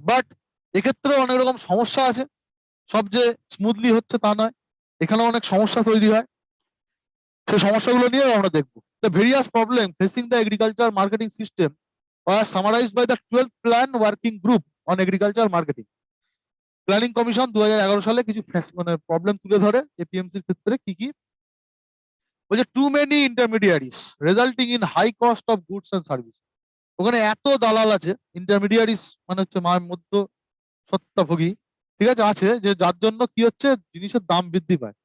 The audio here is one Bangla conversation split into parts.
বাট এক্ষেত্রে অনেক রকম সমস্যা আছে, সব যে স্মুথলি হচ্ছে তা নয়, এখানেও অনেক সমস্যা তৈরি হয়। সেই সমস্যাগুলো নিয়ে আমরা দেখবো। The various problem facing the agriculture marketing system are summarised by the 12th plan working group on agriculture marketing. Planning commission 2011 সালে কিছু মানে প্রবলেম তুলে ধরে এপিএমসির ক্ষেত্রে কি কি বলছে, too many intermediaries resulting in high cost of goods and service. ওখানে এত দালাল আছে, ইন্টারমিডিয়ারিজ মানে হচ্ছে মধ্য সত্তাভোগী, ঠিক আছে, আছে যে যার জন্য কি হচ্ছে, জিনিসের দাম বৃদ্ধি পায়।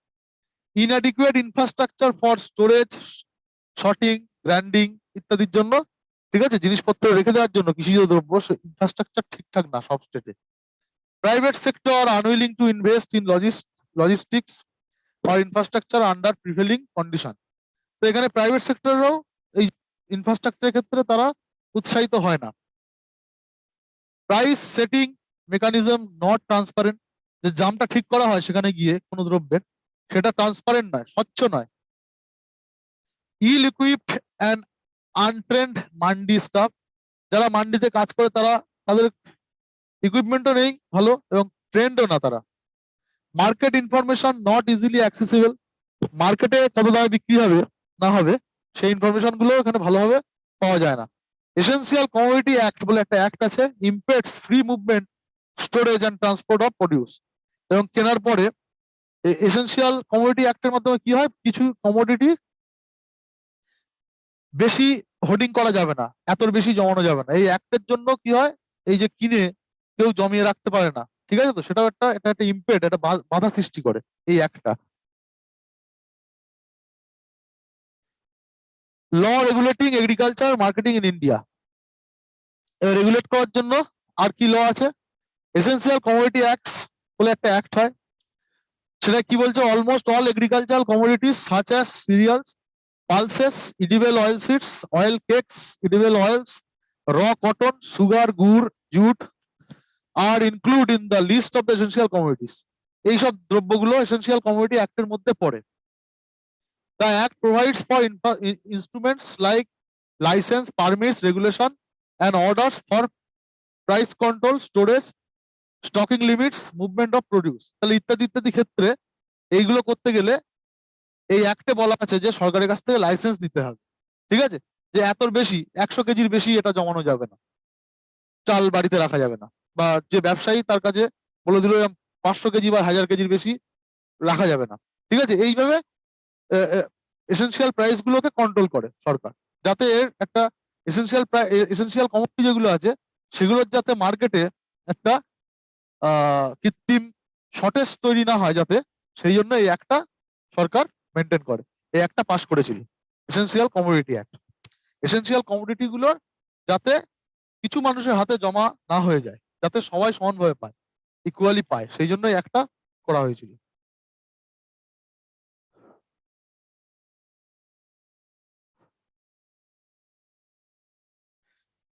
Inadequate infrastructure for storage, sorting, grinding ইত্যাদির জন্য, ঠিক আছে, জিনিসপত্র রেখে দেওয়ার জন্য কৃষিজ দ্রব্য ইনফ্রাস্ট্রাকচার ঠিকঠাক না সব স্টেটে। Private sector unwilling to invest in logistics or infrastructure under prevailing condition। তো এখানে প্রাইভেট সেক্টররাও এই ইনফ্রাস্ট্রাকচারের ক্ষেত্রে তারা উৎসাহিত হয় না। Price setting mechanism not transparent, যে দামটা ঠিক করা হয় সেখানে গিয়ে কোনো দ্রব্যের, সেটা ট্রান্সপারেন্ট নয়, স্বচ্ছ নয়। Ill equipped and untrained mandi staff, যারা মান্ডিতে কাজ করে তারা, তাদের ইকুইপমেন্টও নেই ভালো এবং ট্রেন্ডও না তারা। Market information not easily accessible, মার্কেটে কত দামে বিক্রি হবে না হবে সেই ইনফরমেশন গুলো এখানে ভালোভাবে পাওয়া যায় না। এসেনশিয়াল কমোডিটি অ্যাক্ট বলে একটা অ্যাক্ট আছে, impedes free movement, storage and transport of produce. এবং কেনার পরে এসেনশিয়াল কমোডিটি অ্যাক্টের মাধ্যমে কি হয়, কিছু কমোডিটি বেশি হোর্ডিং করা যাবে না, এত বেশি জমানো যাবে না। এই অ্যাক্টের জন্য কি হয়, এই যে কিনে কেউ জমিয়ে রাখতে পারে না, ঠিক আছে, তো সেটাও এটা একটা ইম্পেড, একটা বাধা সৃষ্টি করে এই অ্যাক্টটা। Law regulating agriculture marketing in India, regulate করার জন্য আর কি ল আছে, এসেনশিয়াল কমোডিটি অ্যাক্টস বলে একটা অ্যাক্ট হয়, সেটা কি বলছে, almost all agricultural commodities such as cereals, pulses, edible oil seeds, oil cakes, edible oils, raw cotton, sugar, gur, jute are include in the list of the essential commodities. এইসব দ্রব্যগুলো এসেনশিয়াল কমোডিটি অ্যাক্টের মধ্যে পড়ে। The act provides for instruments like licence, permits, regulation and orders for price control, storage, stocking limits, movement of produce. তাহলে ইত্যাদি ইত্যাদি ক্ষেত্রে এইগুলো করতে গেলে এই অ্যাক্টে বলা আছে যে সরকারের কাছ থেকে লাইসেন্স নিতে হবে, ঠিক আছে, যে এত বেশি 100 কেজির বেশি এটা জমানো যাবে না, চাল বাড়িতে রাখা যাবে না, বা যে ব্যবসায়ী তার কাছে বলে দিল 500 কেজি বা 1000 কেজির বেশি রাখা যাবে না, ঠিক আছে। এইভাবে এসেনশিয়াল প্রাইস গুলোকে কন্ট্রোল করে সরকার, যাতে এর একটা এসেনশিয়াল কমোডিটি যেগুলো আছে সেগুলোর যাতে মার্কেটে একটা কৃত্রিম শর্টেজ তৈরি না হয়, যাতে সেই জন্য এই একটা সরকার মেনটেন করে, এই একটা পাস করেছিল essential commodity act. Essential commodity গুলোর যাতে কিছু মানুষের হাতে জমা না হয়ে যায়, যাতে সবাই সমানভাবে পায়, ইকুয়ালি পায়, সেই জন্য একটা করা হয়েছিল।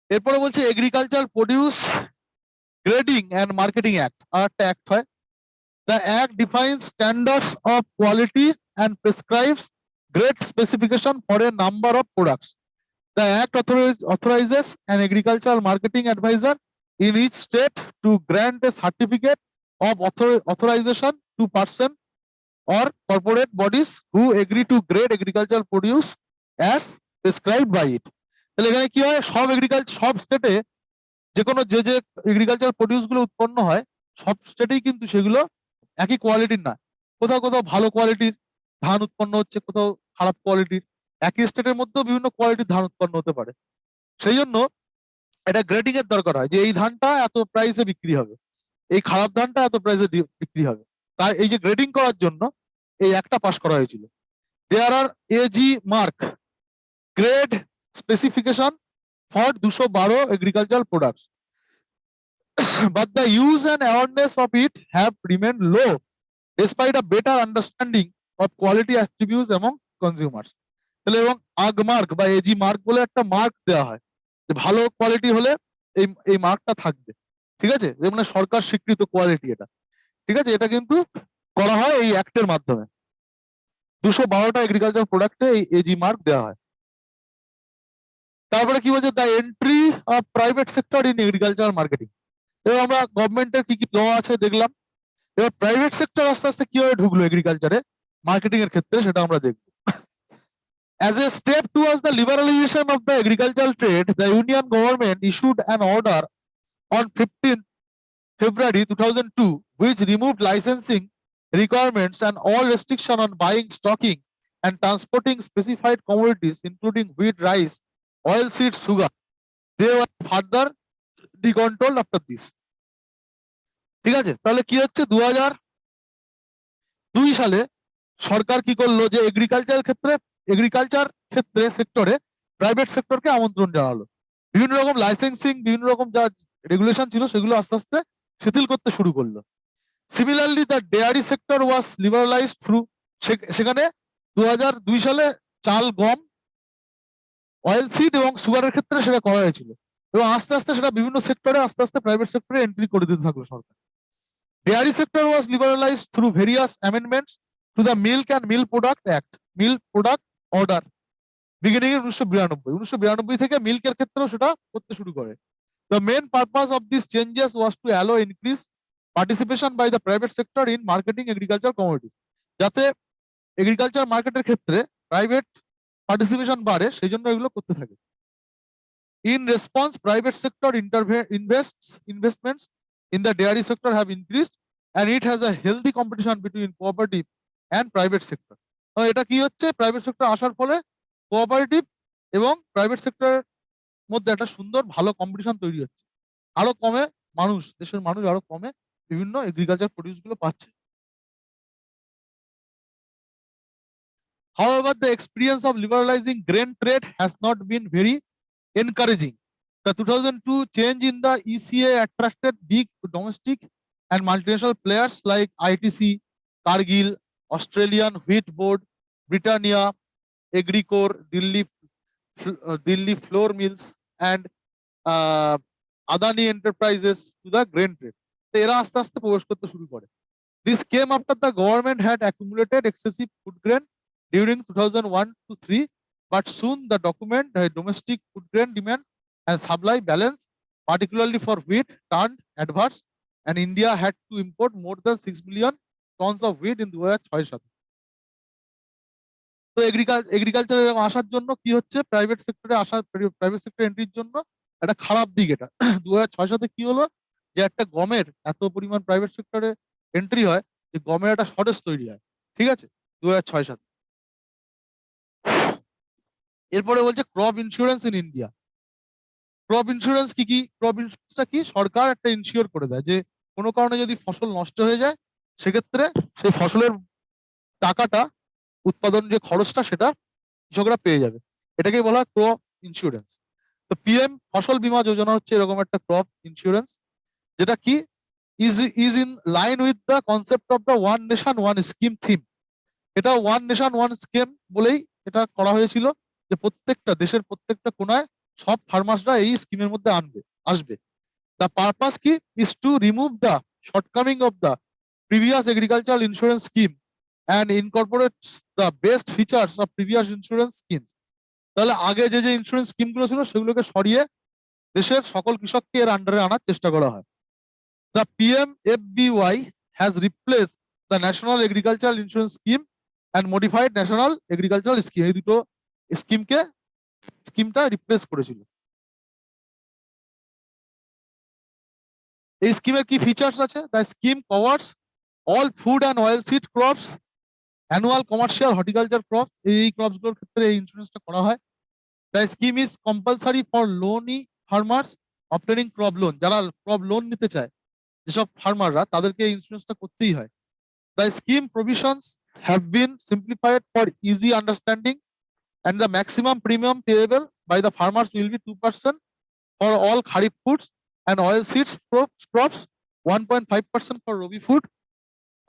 এরপরে বলছে agriculture produce grading and marketing act, আর একটা অ্যাক্ট হয়। The act defines standards of quality and prescribes grade specification for a number of products. The Act authorizes an agricultural marketing advisor in each state to grant a certificate of authorization to person or corporate bodies who agree to grade agricultural produce as prescribed by it। তাহলে এখানে কি হয়, সব স্টেটে যে কোনো যে এগ্রিকালচার প্রডিউস গুলো উৎপন্ন হয় সব স্টেটেই কিন্তু সেগুলো একই কোয়ালিটির না, কোথাও কোথাও ভালো কোয়ালিটির ধান উৎপন্ন হচ্ছে, কোথাও খারাপ কোয়ালিটির, একই স্টেটের মধ্যেও বিভিন্ন কোয়ালিটির ধান উৎপন্ন হতে পারে। সেই জন্য এটা গ্রেডিং এর দরকার হয়, যে এই ধানটা এত প্রাইসে বিক্রি হবে, এই খারাপ ধানটা এত প্রাইসে বিক্রি হবে। তাই এই যে গ্রেডিং করার জন্য এই একটা পাস করা হয়েছিল। There are AG mark grade specification for 212 agricultural products, but the use and awareness of it have remained low despite a better understanding of quality attributes among consumers। তাহলে এবং আগ মার্ক বা এজি মার্ক বলে একটা মার্ক দেওয়া হয়, যে ভালো কোয়ালিটি হলে এই মার্কটা থাকবে, ঠিক আছে, যেমন সরকার স্বীকৃত কোয়ালিটি এটা, ঠিক আছে, এটা কিন্তু করা হয় এই অ্যাক্টের মাধ্যমে। 212টা এগ্রিকালচার প্রোডাক্টে এই এজি মার্ক দেওয়া হয়। তারপরে কি বলছে, the entry of private sector in agriculture marketing. এবার আমরা গভর্নমেন্টের কি কি ল আছে দেখলাম। এবার প্রাইভেট সেক্টর আস্তে আস্তে কিভাবে ঢুকলো এগ্রিকালচারে মার্কেটিং এর ক্ষেত্রে সেটা আমরা দেখবো। As a step towards the liberalization of the agricultural trade, the Union government issued an order on 15th February 2002, which removed licensing requirements and all restriction on buying, stocking, and transporting specified commodities, including wheat, rice, oilseeds, sugar. They were further decontrolled after this. ঠিক আছে, তাহলে কি হচ্ছে 2002 সালে সরকার কি করলো যে এগ্রিকালচার ক্ষেত্রে সেক্টরে প্রাইভেট সেক্টরকে আমন্ত্রণ জানালো, বিভিন্ন রকম লাইসেন্সিং বিভিন্ন রকম যা রেগুলেশন ছিল সেগুলো আস্তে আস্তে শিথিল করতে শুরু করলো। Similarly the dairy sector was liberalised through, সেখানে 2002 সালে চাল, গম, অয়েল সিড এবং সুগারের ক্ষেত্রে সেটা করা হয়েছিল এবং আস্তে আস্তে সেটা বিভিন্ন সেক্টরে আস্তে আস্তে প্রাইভেট সেক্টরে এন্ট্রি করে দিতে থাকলো সরকার। Dairy sector was liberalised through various amendments to the milk and milk product act, milk product order, beginning এর 1992 থেকে মিল্কের ক্ষেত্রেও সেটা করতে শুরু করে। The main purpose of this changes was to allow increase participation by the private sector in marketing agriculture commodities, যাতে এগ্রিকালচার মার্কেটের ক্ষেত্রে প্রাইভেট পার্টিসিপেশন বাড়ে সেই জন্য এগুলো করতে থাকে। In response private sector investments in the dairy sector have increased and it has a healthy competition between cooperative and private sector. এটা কি হচ্ছে, প্রাইভেট সেক্টর আসার ফলে কোঅপারেটিভ এবং প্রাইভেট সেক্টরের মধ্যে একটা সুন্দর ভালো কম্পিটিশন তৈরি হচ্ছে, আরো কমে দেশের মানুষ আরো কমে বিভিন্ন এগ্রিকালচার প্রডিউস গুলো পাচ্ছে। However, the experience of liberalizing grain trade has not been very encouraging. The 2002 change in the ECA attracted big domestic and multinational players like ITC, Cargill, Australian Wheat Board, Britannia, Agricor, Delhi Flour Mills, and Adani Enterprises to the grain trade. তো এরা আস্তে আস্তে প্রবেশ করতে শুরু করে। This came after the government had accumulated excessive food grain during 2001-3, but soon the domestic food grain demand and supply balance, particularly for wheat, turned adverse, and India had to import more than 6 million tons of wheat in 2006 সালে। তো এগ্রিকালচারের আসার জন্য কি হচ্ছে, প্রাইভেট সেক্টর এন্ট্রির জন্য একটা খারাপ দিক এটা। 2006 সালে কি হলো যে একটা গমের এত পরিমাণ প্রাইভেট সেক্টরে এন্ট্রি হয় যে গমের একটা শর্টেজ তৈরি হয়, ঠিক আছে, 2006 সালে। এরপরে বলছে crop insurance in India. Crop insurance কি, ক্রপ ইন্স্যুরেন্সটা কি, সরকার একটা ইনশিওর করে দেয় যে কোনো কারণে যদি ফসল নষ্ট হয়ে যায় সেক্ষেত্রে সেই ফসলের টাকাটা, উৎপাদন যে খরচটা সেটা কৃষকরা পেয়ে যাবে, এটাকে বলা হয় ক্রপ ইন্স্যুরেন্স। তো পিএম ফসল বীমা যোজনা হচ্ছে এরকম একটা ক্রপ ইন্স্যুরেন্স, যেটা কি is in line with the concept of the one nation one scheme theme. এটা ওয়ান নেশন ওয়ান স্কিম বলেই এটা করা হয়েছিল যে দেশের প্রত্যেকটা কোনায় সব ফার্মার্সরা এই স্কিমের মধ্যে আসবে। দ্য পারপাস কি is to remove the shortcoming of the previous agricultural insurance scheme and incorporates the best features of previous insurance schemes. তাহলে আগে যে ইন্স্যুরেন্স স্কিমগুলো ছিল সেগুলোকে সরিয়ে দেশের সকল কৃষককে এর আন্ডারে আনার চেষ্টা করা হয়। The PMFBY has replace the national agricultural insurance scheme and modified national agricultural scheme, এই দুটো স্কিমটা রিপ্লেস করেছিল। এই স্কিমের কি ফিচার্স আছে, the scheme covers all food and oil seed crops, annual commercial horticulture crops, এই ক্রপস গুলোর ক্ষেত্রে এই ইন্স্যুরেন্সটা করা হয়। The scheme is compulsory for lonely farmers obtaining crop loan, যারা ক্রপ লোন নিতে চায় যেসব ফার্মাররা তাদেরকে এই ইন্স্যুরেন্সটা করতেই হয়। The scheme provisions have been simplified for easy understanding and the maximum premium payable by the farmers will be 2% for all kharif foods and oil seeds crops, 1.5% for rabi food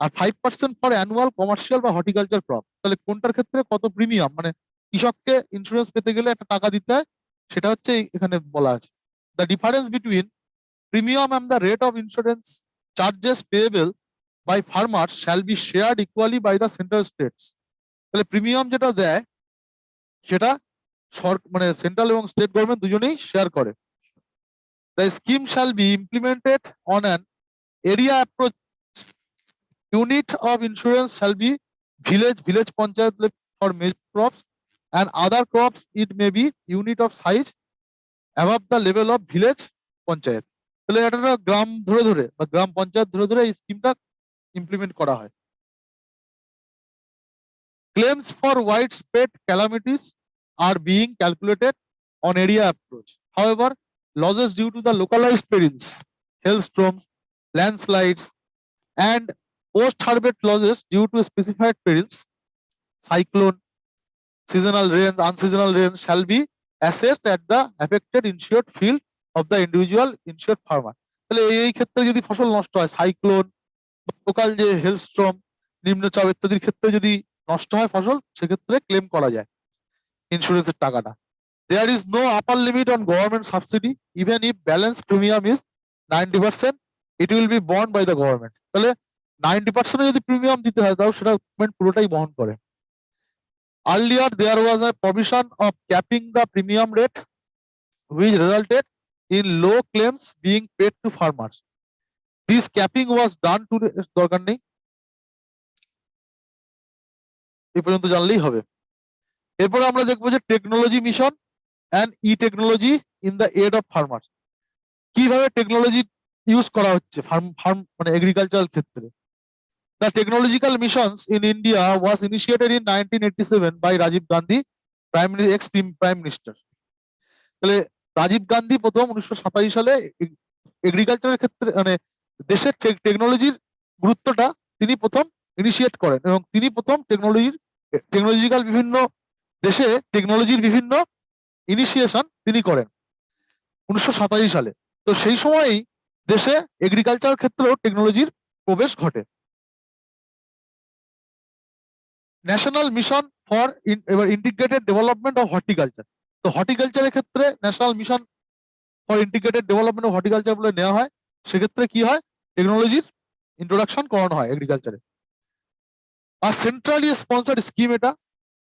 আর 5% for annual commercial বা হর্টিকালচার ক্রপ। তাহলে কোনটার ক্ষেত্রে কত প্রিমিয়াম, মানে কৃষককে ইন্স্যুরেন্স পেতে গেলে একটা টাকা দিতে হয়, সেটা হচ্ছে এখানে বলা আছে। The difference between premium and the rate of insurance charges payable by farmers shall be shared equally by the central states। তাহলে প্রিমিয়াম যেটা দেয় সেটা মানে সেন্ট্রাল এবং স্টেট গভর্নমেন্ট দুজনেই শেয়ার করে। The scheme shall be implemented on an area approach. Unit of insurance shall be village panchayat level for major crops, and other crops it may be unit of size above the level of village panchayat. তাহলে এটা গ্রাম ধরে ধরে বা গ্রাম পঞ্চায়েত ধরে ধরে এই স্কিমটা ইমপ্লিমেন্ট করা হয়। Claims for widespread calamities are being calculated on area approach. However, losses due to the localized perils, hailstorms, landslides, and post-harvest losses due to specified perils, cyclone, seasonal rains, unseasonal rains, shall be assessed at the affected insured field of the individual insured farmer. তাহলে এই ক্ষেত্রে যদি ফসল নষ্ট হয়, সাইক্লোন, লোকাল যে হেলস্টর্ম, নিম্নচাপ ইত্যাদির ক্ষেত্রে যদি নষ্ট হয় ফসল, সেক্ষেত্রে ক্লেম করা যায় ইন্স্যুরেন্সের টাকাটা। There is no upper limit on government subsidy. Even if balance premium is 90%, it will be borne by the government. তাহলে 90% যদি প্রিমিয়াম দিতে হয়, তাও সেটা গভর্নমেন্ট পুরোটাই বহন করে। Earlier, there was a provision of capping the premium rate, which resulted in low claims being paid to farmers. This capping was done to দরকার নেই, এই পর্যন্ত জানলেই হবে। এরপরে আমরা দেখবো যে technology mission and e technology in the aid of farmers. কিভাবে টেকনোলজি ইউজ করা হচ্ছে ফার্ম মানে এগ্রিকালচারাল ক্ষেত্রে। The technological missions in India was initiated in 1987 by Rajiv Gandhi, ex-prime minister. তাহলে রাজীব গান্ধী প্রথম 1987 সালে এগ্রিকালচারের ক্ষেত্রে মানে দেশের টেকনোলজির গুরুত্বটা তিনি প্রথম ইনিশিয়েট করেন, এবং তিনি প্রথম টেকনোলজিক্যাল বিভিন্ন দেশে টেকনোলজির বিভিন্ন ইনিশিয়েশন তিনি করেন 1987 সালে। তো সেই সময়ই দেশে এগ্রিকালচার ক্ষেত্রেও টেকনোলজির প্রবেশ ঘটে। ন্যাশনাল মিশন ফর এবার ইন্টিগ্রেটেড ডেভেলপমেন্ট অফ হর্টিকালচার। তো হর্টিকালচারের ক্ষেত্রে national mission for integrated development of horticulture বলে নেওয়া হয়। সেক্ষেত্রে কি হয়, টেকনোলজির ইন্ট্রোডাকশন করানো হয় এগ্রিকালচারে। আর সেন্ট্রালি স্পন্সার্ড স্কিম এটা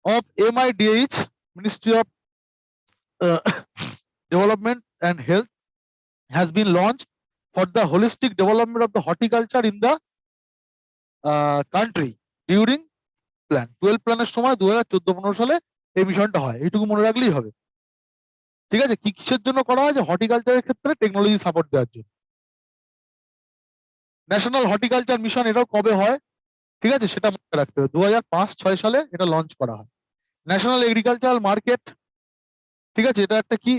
of MIDH, ministry of development and health, has been launched for the holistic development of the horticulture in the country during plan 12 প্ল্যানের সময় 2014-15 সালে এই মিশনটা হয়। এইটুকু মনে রাখলেই হবে, ঠিক আছে। কিসের জন্য করা হয়, যে হর্টিকালচারের ক্ষেত্রে টেকনোলজি সাপোর্ট দেওয়ার জন্য। ন্যাশনাল হর্টিকালচার মিশন এটাও কবে হয়, ঠিক আছে, সেটা মনে রাখতে হবে। 2005-6 সালে এটা লঞ্চ করা হয়। ন্যাশনাল এগ্রিকালচারাল মার্কেট, ঠিক আছে, এটা একটা কি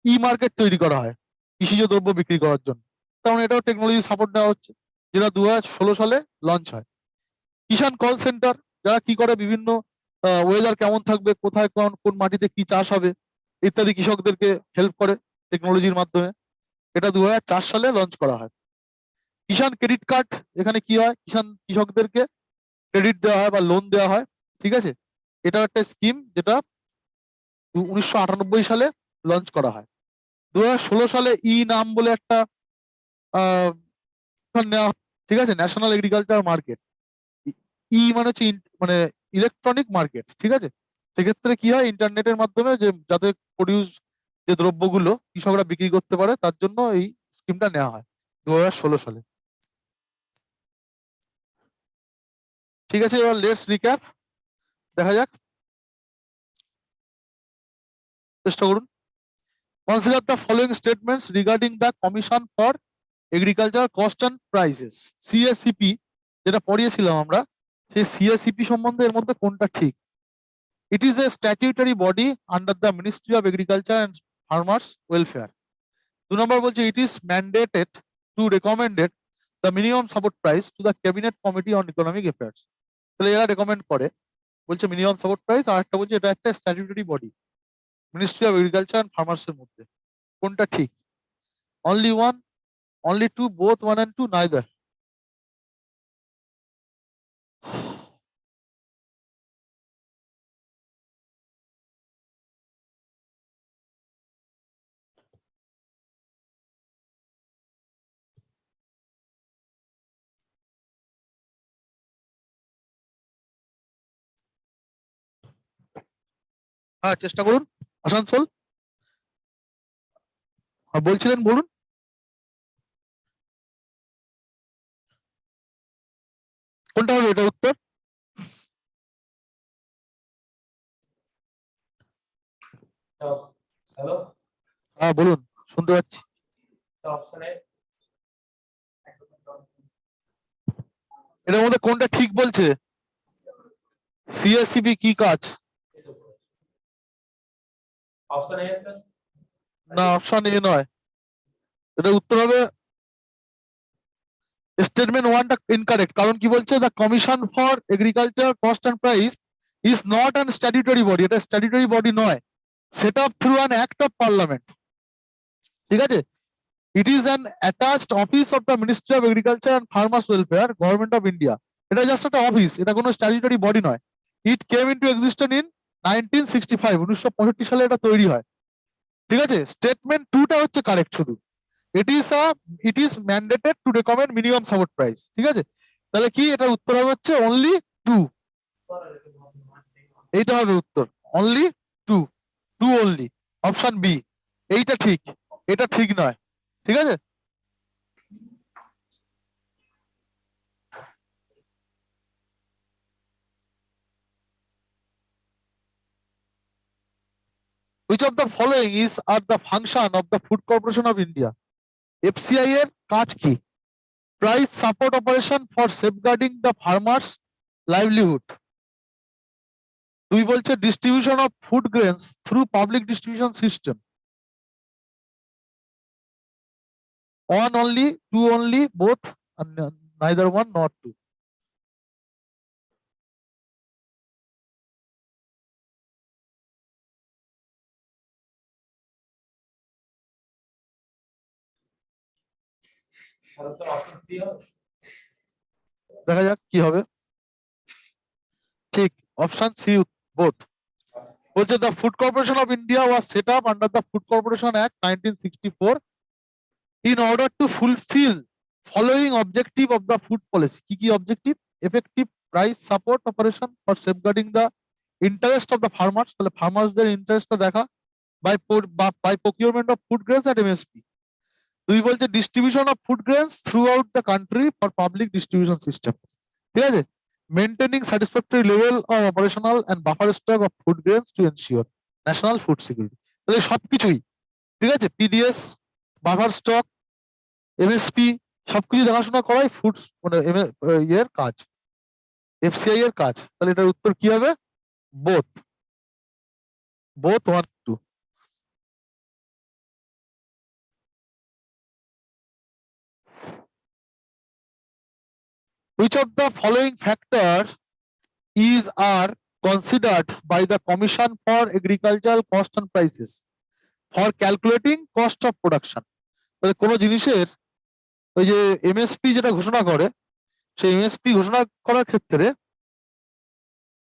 ই মার্কেট তৈরি করা হয় কৃষিজ দ্রব্য বিক্রি করার জন্য, কারণ এটাও টেকনোলজি সাপোর্ট দেওয়া হচ্ছে, যেটা 2016 সালে লঞ্চ হয়। কিষাণ কল সেন্টার, যারা কি করে বিভিন্ন ওয়েদার কেমন থাকবে, কোথায় কোন মাটিতে কি চাষ হবে ইত্যাদি কৃষকদেরকে হেল্প করে টেকনোলজির মাধ্যমে, এটা 2004 সালে লঞ্চ করা হয়। কিষাণ ক্রেডিট কার্ড, এখানে কি হয়, কৃষকদেরকে ক্রেডিট দেওয়া হয় বা লোন দেওয়া হয়, ঠিক আছে। এটা একটা স্কিম যেটা 1998 সালে লঞ্চ করা হয়। 2016 সালে ই নাম বলে একটা নেওয়া, ঠিক আছে, ন্যাশনাল এগ্রিকালচার মার্কেট। ই মানে হচ্ছে মানে ইলেকট্রনিক মার্কেট, ঠিক আছে। সেক্ষেত্রে কি হয়, ইন্টারনেটের মাধ্যমে যে যাতে প্রডিউস যে দ্রব্যগুলো কৃষকরা বিক্রি করতে পারে, তার জন্য এই স্কিমটা নেওয়া হয় 2016 সালে, ঠিক আছে। এবার লেটস রিক্যাপ, দেখা যাক, চেষ্টা করুন। Consider the following statements regarding the commission for agriculture cost and prices, CACP, যেটা পড়িয়েছিলাম আমরা, সেই CACP সম্বন্ধে এর মধ্যে কোনটা ঠিক। It is a statutory body under the Ministry of Agriculture and Farmers Welfare. 2 number বলছে it is mandated to recommend the minimum support price to the Cabinet Committee on Economic Affairs. তাহলে এরা রেকমেন্ড করে, বলছে মিনিমাম সাপোর্ট প্রাইস, আর একটা বলছে এটা একটা statutory body ministry of agriculture and farmers এর মধ্যে। কোনটা ঠিক? Only one, only two, both, one and two, neither? হ্যাঁ, চেষ্টা করুন। আসানসোল, বলছিলেন, বলুন। কোনটা হবে এটা উত্তর? হ্যালো, হ্যাঁ বলুন, শুনতে পাচ্ছি। অপশনে এটার মধ্যে কোনটা ঠিক বলছে? সিএসসিপি কি কাজ? Option A sir. না, অপশন এ নয়। এটা উত্তর হবে স্টেটমেন্ট ওয়ানটা ইনকারেক্ট। কারণ কি বলছে, the commission for agriculture cost and price is not an statutory body. এটা স্ট্যাটিউটরি বডি নয়, set up through an act of parliament. ঠিক আছে, it is an attached office of the ministry of agriculture and farmers welfare, government of India. এটা জাস্ট একটা অফিস, এটা কোনো স্ট্যাটিউটরি বডি নয়। ইট কেম ইনটু এক্সিস্টেন্স ইন 1965, 1965 সালে এটা তৈরি হয়। ঠিক আছে, স্টেটমেন্ট টুটা হচ্ছে কারেক্ট শুধু। It is mandated to recommend minimum support price. ঠিক আছে, তাহলে কি এটার উত্তর হবে হচ্ছে অনলি টু। এইটা হবে উত্তর, only two, two only, option B. এইটা ঠিক, এটা ঠিক নয়। ঠিক আছে, which of the following is are the function of the Food Corporation of India? FCI এর কাজ কি? Price support operation for safeguarding the farmers livelihood. দুই বলছে distribution of food grains through public distribution system. One only, two only, both, and neither one nor two. Option C হবে। দেখা যাক কি হবে। ঠিক, অপশন সি, বোথ। বলছে the food corporation of India was set up under the food corporation act 1964 in order to fulfill following objective of the food policy. কি কি objective? Effective price support operation for safeguarding the interest of the farmers, তাহলে ফার্মার্সদের ইন্টারেস্টটা দেখা, by procurement of food grains at MSP. দুই বলছে distribution of food grains throughout the country for public distribution system. ঠিক আছে, maintaining satisfactory level of operational and buffer stock of food grains to ensure national food security. তাহলে সবকিছুই ঠিক আছে, পিডিএস, বাফার স্টক, এমএসপি, সবকিছু দেখাশোনা করাই ফুড মানে ইয়ের কাজ, এফসিআই এর কাজ। তাহলে এটার উত্তর কি হবে? Both, both 1, 2। Which of the following factor is are considered by the Commission for Agricultural Cost and Prices for calculating cost of production? তাহলে কোনো জিনিসের ওই যে এমএসপি যেটা ঘোষণা করে, সেই এমএসপি ঘোষণা করার ক্ষেত্রে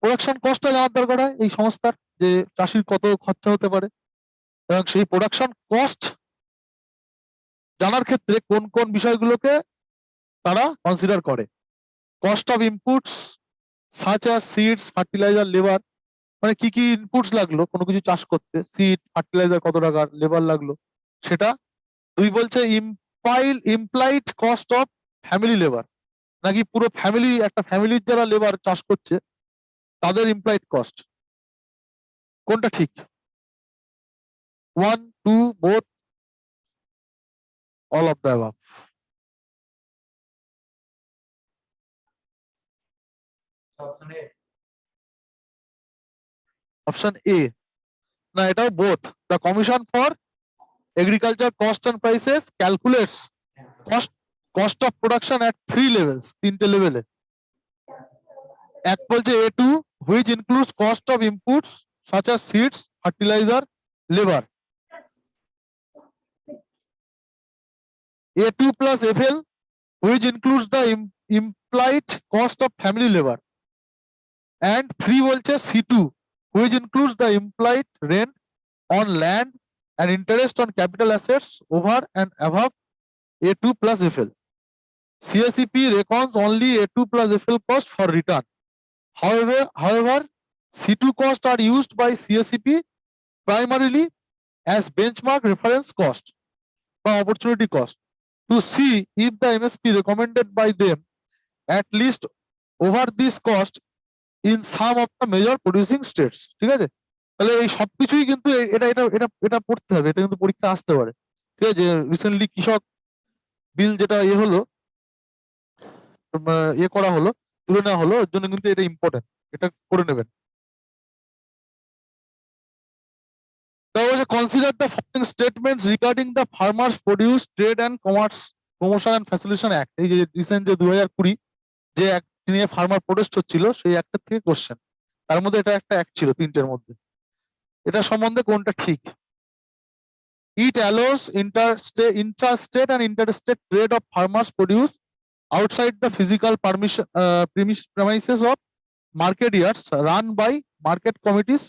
প্রোডাকশন কস্টটা জানার দরকার হয় এই সংস্থার, যে চাষির কত খরচা হতে পারে, এবং সেই প্রোডাকশন কস্ট জানার ক্ষেত্রে কোন কোন বিষয়গুলোকে তারা কনসিডার করে। Cost of inputs such as seeds, fertiliser, labour, মানে কি কি ইনপুটস লাগলো কোনো কিছু চাষ করতে, সিড, ফার্টিলাইজার কত টাকার, লেবার লাগলো সেটা। দুই বলছে implied cost of family labour, নাকি পুরো ফ্যামিলি, একটা ফ্যামিলির যারা লেবার চাষ করছে তাদের ইমপ্লাইড কস্ট। কোনটা ঠিক? 1, 2, both, all of the above. Option A. Option A, না এটাও both. The commission for agriculture cost and prices calculates cost of production at 3 levels, 3টে লেভেলে। এক বলছে A2 which includes cost of inputs such as seeds, fertilizer, labor. A2 plus FL which includes the implied cost of family labor. And 3 বলছে C2 which includes the implied rent on land and interest on capital assets over and above A2 plus FL. CSEP reckons only A2 plus FL cost for return. However, C2 costs are used by CSEP primarily as benchmark reference cost. বা opportunity cost to see if the MSP recommended by them at least over this cost in some of the major producing states. ঠিক আছে, তাহলে এই সবকিছুই কিন্তু এটা এটা এটা এটা পড়তে হবে, এটা কিন্তু পরীক্ষা আসতে পারে। ঠিক আছে, রিসেন্টলি কৃষক বিল যেটা হলো, করা হলো, তুলে নেওয়া হলো, ওর জন্য কিন্তু এটা ইম্পর্টেন্ট, এটা করে নেবেন। Consider the following statements regarding the Farmers Produce Trade and Commerce Promotion and Facilitation Act। এই যে রিসেন্ট যে 2020 যে অ্যাক্ট নিয়ে ফার্মার প্রোটেস্ট হচ্ছিল, সেই অ্যাক্টের থেকে কোশ্চেন। তার মধ্যে এটা একটা অ্যাক্ট ছিল তিনটের মধ্যে, এটা সম্বন্ধে কোনটা ঠিক? It allows intrastate and interstate trade of farmers produce outside the physical premises of market yards run by market committees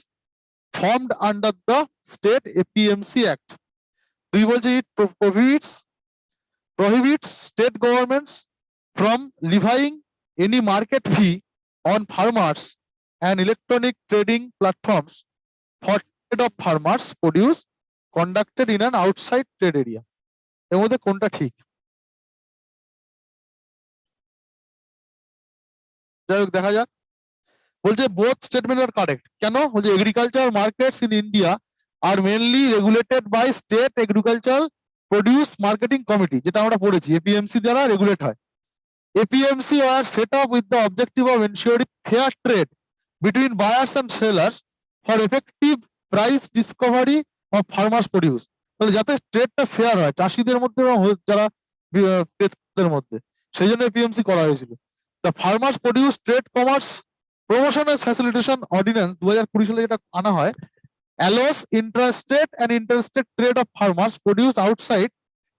formed under the State APMC Act. দুই বলছে it prohibits state governments from levying any market fee on farmers and electronic trading platforms for trade of farmers produce conducted in an outside trade area। এর মধ্যে কোনটা ঠিক? যাই হোক, দেখা যাক। বলছে both statement are correct। কেন? বলছে agricultural markets in India are mainly regulated by state agricultural produce marketing committee, যেটা আমরা পড়েছি, এপিএমসি দ্বারা রেগুলেট হয়। APMC are set up with the objective of ensuring fair trade between buyers and sellers for effective price discovery of farmers produce। তাহলে যাতে ট্রেডটা ফেয়ার হয় চাষিদের মধ্যে এবং যারা ক্রেতাদের মধ্যে, সেই জন্য এপিএমসি করা হয়েছিল। The farmers produce trade commerce promotion and facilitation ordinance 2020 সালে যেটা আনা হয়, allows intrastate and interstate trade of farmers produce outside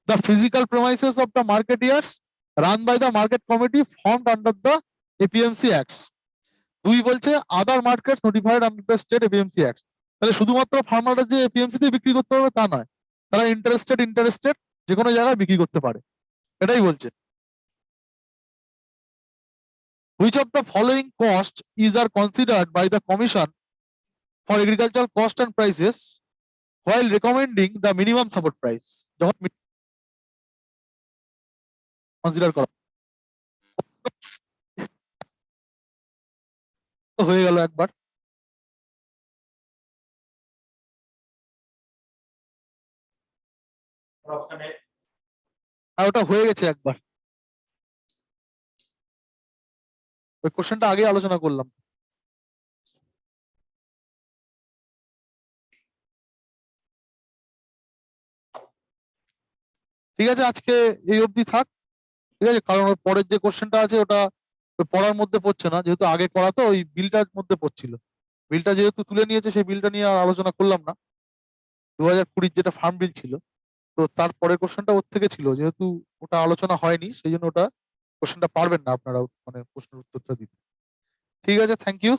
the physical premises of the market yards run by the market committee formed under the APMC Acts। দুই বলছে other markets notified under the state APMC act. তাহলে শুধুমাত্র ফার্মাররা যে এপিএমসি তে বিক্রি করতে পারবে তা নয়, তারা ইন্টারেস্টেড যে কোনো জায়গায় বিক্রি করতে পারে, এটাই বলছে। Which of the following costs is are considered by the Commission for Agricultural Cost and Prices while recommending the minimum support price? যখন কনসিডার করা হয়ে গেল একবার। Option A. আর ওটা হয়ে গেছে একবার, ওই কোশ্চেনটা আগে আলোচনা করলাম। ঠিক আছে, আজকে এই অবধি থাক। ঠিক আছে, কারণ ওর পরের যে কোশ্চেনটা আছে ওটা পড়ার মধ্যে পড়ছে না, যেহেতু আগে করা তো ওই বিলটার মধ্যে পড়ছিল। বিলটা যেহেতু তুলে নিয়েছে, সেই বিলটা নিয়ে আর আলোচনা করলাম না। 2020 যেটা ফার্ম বিল ছিল, তো তার পরের কোশ্চেনটা ওর থেকে ছিল, যেহেতু ওটা আলোচনা হয়নি, সেই জন্য ওটা কোশ্চেনটা পারবেন না আপনারা, মানে প্রশ্নের উত্তরটা দিতে। ঠিক আছে, থ্যাংক ইউ।